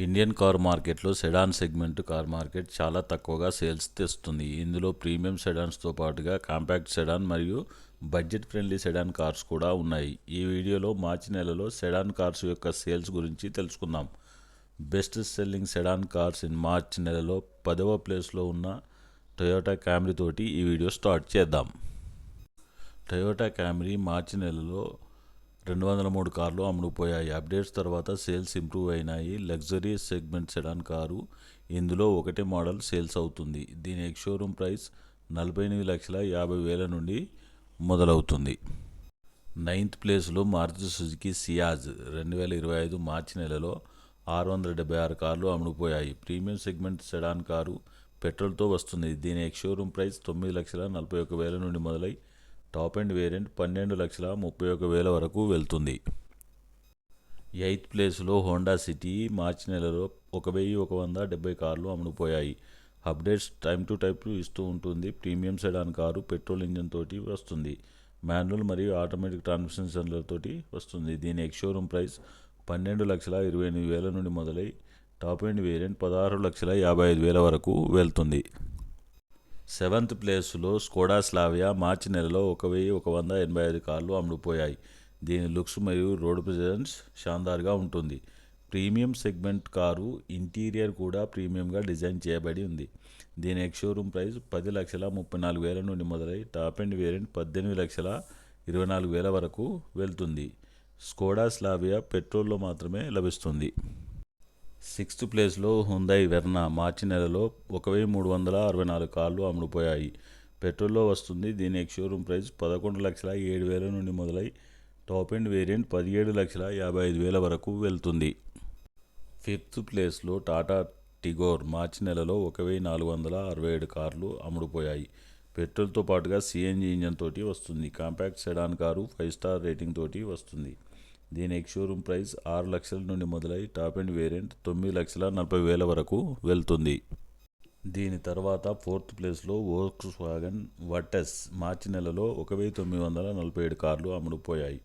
Indian car మార్కెట్లో sedan segment car market చాలా తక్కువగా సేల్స్ తెస్తుంది. ఇందులో ప్రీమియం సెడాన్స్తో పాటుగా కాంపాక్ట్ సెడాన్ మరియు బడ్జెట్ ఫ్రెండ్లీ సెడాన్ కార్స్ కూడా ఉన్నాయి. ఈ వీడియోలో మార్చి నెలలో సెడాన్ కార్స్ యొక్క సేల్స్ గురించి తెలుసుకుందాం. Best selling sedan cars in March నెలలో 10వ ప్లేస్లో ఉన్న టొయోటా క్యామ్రీ తోటి ఈ వీడియో స్టార్ట్ చేద్దాం. టొయోటా క్యామ్రీ మార్చి నెలలో 203 కార్లు అమ్ముడుపోయాయి. అప్డేట్స్ తర్వాత సేల్స్ ఇంప్రూవ్ అయినాయి. లగ్జరీ సెగ్మెంట్ సెడాన్ కారు ఇందులో ఒకటే మోడల్ సేల్స్ అవుతుంది. దీని ఎక్స్ షోరూమ్ ప్రైస్ 48,50,000 నుండి మొదలవుతుంది. 9th ప్లేస్లో మారుతి సుజుకి సియాజ్ 2025 మార్చి నెలలో 676 కార్లు అమ్ముడుపోయాయి. ప్రీమియం సెగ్మెంట్ సెడాన్ కారు పెట్రోల్తో వస్తుంది. దీని ఎక్స్ షోరూమ్ ప్రైస్ 9,41,000 నుండి మొదలై టాప్ ఎండ్ వేరియంట్ 12,31,000 వరకు వెళ్తుంది. 8th ప్లేస్లో హోండా సిటీ మార్చి నెలలో 1,170 కార్లు అమ్ముడుపోయాయి. అప్డేట్స్ టైం టు టైం ఇస్తూ ఉంటుంది. Premium sedan car petrol engine తోటి వస్తుంది. మాన్యువల్ మరియు ఆటోమేటిక్ ట్రాన్స్మిషన్లతోటి వస్తుంది. దీని ఎక్స్ షోరూమ్ ప్రైస్ 12,28,000 నుండి మొదలై టాప్ ఎండ్ వేరియంట్ 16,55,000 వరకు వెళ్తుంది. 7th ప్లేస్లో స్కోడా స్లావియా మార్చి నెలలో 1,185 కార్లు అమ్ముడుపోయాయి. దీని లుక్స్ మరియు రోడ్ ప్రెజెన్స్ షాన్దార్గా ఉంటుంది. ప్రీమియం సెగ్మెంట్ కారు ఇంటీరియర్ కూడా ప్రీమియంగా డిజైన్ చేయబడి ఉంది. దీని ఎక్స్ షోరూమ్ ప్రైస్ 10,34,000 నుండి మొదలై టాప్ ఎండ్ వేరియంట్ 18,24,000 వరకు వెళ్తుంది. స్కోడా స్లావియా పెట్రోల్లో మాత్రమే లభిస్తుంది. 6th ప్లేస్లో హ్యుందాయ్ వెర్నా మార్చి నెలలో 1,364 కార్లు అమ్ముడుపోయాయి. పెట్రోల్లో వస్తుంది. దీని ఎక్స్ షోరూమ్ ప్రైస్ 11,07,000 నుండి మొదలై టాప్ ఎండ్ వేరియంట్ 17,55,000 వరకు వెళ్తుంది. 5th ప్లేస్లో టాటా టిగోర్ మార్చి నెలలో 1,467 కార్లు అమ్ముడుపోయాయి. పెట్రోల్తో పాటుగా సిఎన్జి ఇంజన్ తోటి వస్తుంది. Compact sedan car 5 star rating తోటి వస్తుంది. దీని ఎక్స్ షోరూమ్ ప్రైస్ 6 లక్షల నుండి మొదలై టాప్ ఎండ్ వేరియంట్ 9,40,000 వరకు వెళ్తుంది. దీని తర్వాత 4th ప్లేస్లో వోక్స్ వ్యాగన్ వర్టెస్ మార్చి నెలలో 1,947 కార్లు అమ్ముడుపోయాయి.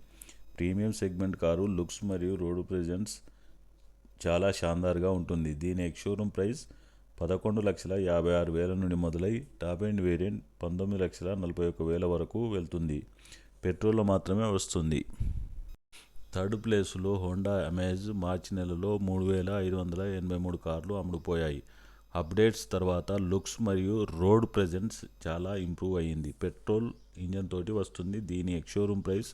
ప్రీమియం సెగ్మెంట్ కారు లుక్స్ మరియు రోడ్ ప్రెజెన్స్ చాలా షాన్దార్గా ఉంటుంది. దీని ఎక్స్ షోరూమ్ ప్రైస్ 11,56,000 నుండి మొదలై టాప్ ఎండ్ వేరియంట్ 19,41,000 వరకు వెళ్తుంది. పెట్రోల్లో మాత్రమే వస్తుంది. 3rd ప్లేస్లో హోండా అమేజ్ మార్చి నెలలో 3,583 కార్లు అమ్ముడుపోయాయి. అప్డేట్స్ తర్వాత లుక్స్ మరియు రోడ్ ప్రెజెన్స్ చాలా ఇంప్రూవ్ అయ్యింది. పెట్రోల్ ఇంజన్ తోటి వస్తుంది. దీని ఎక్స్ షోరూమ్ ప్రైస్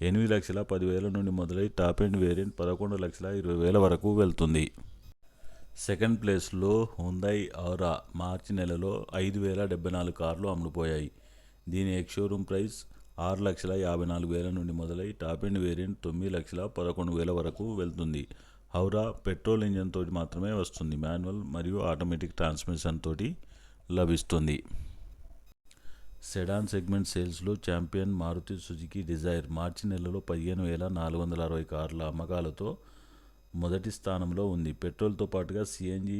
8,10,000 నుండి మొదలై టాప్ ఎండ్ వేరియంట్ 11,20,000 వరకు వెళ్తుంది. 2nd ప్లేస్లో హ్యుందాయ్ ఔరా మార్చి నెలలో 5,074 కార్లు అమ్ముడుపోయాయి. దీని ఎక్స్ షోరూమ్ ప్రైస్ 6,54,000 నుండి మొదలై టాప్ ఎండ్ వేరియంట్ 9,11,000 వరకు వెళ్తుంది. ఔరా పెట్రోల్ ఇంజన్ తోటి మాత్రమే వస్తుంది. మాన్యువల్ మరియు ఆటోమేటిక్ ట్రాన్స్మిషన్ తోటి లభిస్తుంది. సెడాన్ సెగ్మెంట్ సేల్స్లో ఛాంపియన్ మారుతి సుజుకి డిజైర్ మార్చి నెలలో 15,460 కార్ల అమ్మకాలతో మొదటి స్థానంలో ఉంది. పెట్రోల్తో పాటుగా సిఎన్జి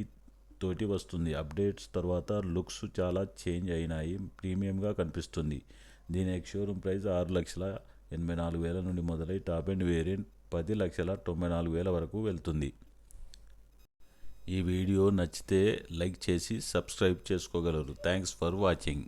తోటి వస్తుంది. అప్డేట్స్ తర్వాత లుక్స్ చాలా చేంజ్ అయినాయి. ప్రీమియంగా కనిపిస్తుంది. దీని ఎక్స్ షోరూమ్ ప్రైస్ 6,84,000 నుండి మొదలై టాప్ ఎండ్ వేరియంట్ 10,94,000 వరకు వెళ్తుంది. ఈ వీడియో నచ్చితే లైక్ చేసి సబ్స్క్రైబ్ చేసుకోగలరు. Thanks for watching.